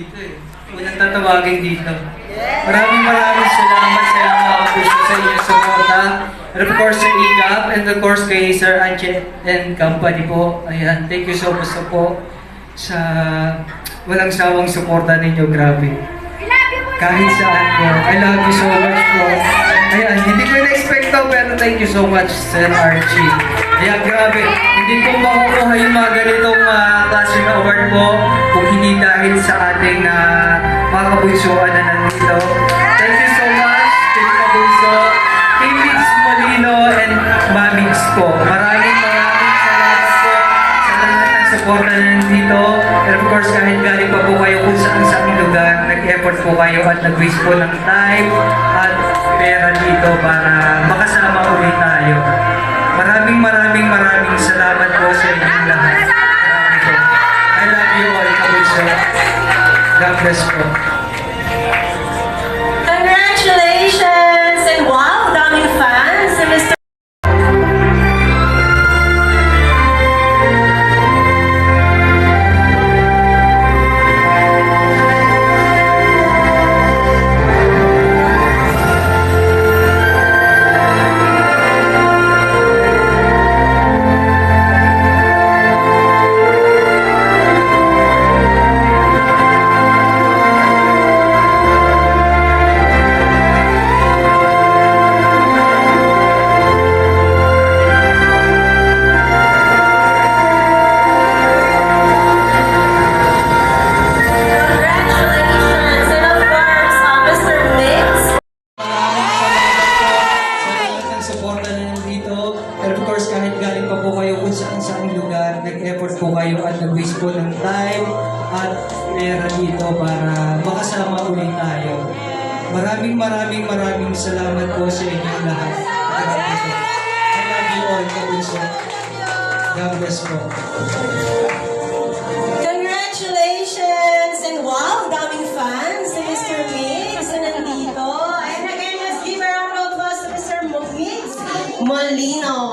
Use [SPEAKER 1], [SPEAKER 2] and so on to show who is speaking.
[SPEAKER 1] dito eh. Unang tatawagin dito. Maraming salamat sa inyong mga puso sa inyong suporta. And of course sa IGAP and of course kay Sir Anche and company po. Ayan, thank you so much po sa walang sawang suporta ninyo. Grabe. Kahit saan po. I love you so much po. Ayan, hindi ko na-expect to pero thank you so much Sir Archie. Ayan, grabe. Hindi ko makukuha yung mga ganitong klase na award po kung hindi dahil sa ating mga kabunsuan na nandito. Thank you so much, Kay Kabunso, Kay Mix Molino, and Mamix po. Maraming salamat po sa lahat ng support na nandito. And of course, kahit galing pa po kayo kung saan lugar, nag-effort po kayo at nag-waste po ng time at pera dito para makasama ulit tayo. Maraming salamat po sa inyong lahat. I love you all, Kabunso. God bless po.
[SPEAKER 2] Congratulations! And wow, daming fans! Si Mr.
[SPEAKER 1] Nag-effort po kayo at nag-waste po ng time at pera dito para makasama ulit tayo. Maraming salamat po sa inyong lahat. I love you all, Kabunso. God bless po.
[SPEAKER 2] Congratulations! And wow, daming fans si Mr. Mix na nandito. And again, let's give a round of applause to Mr. Mix Molino.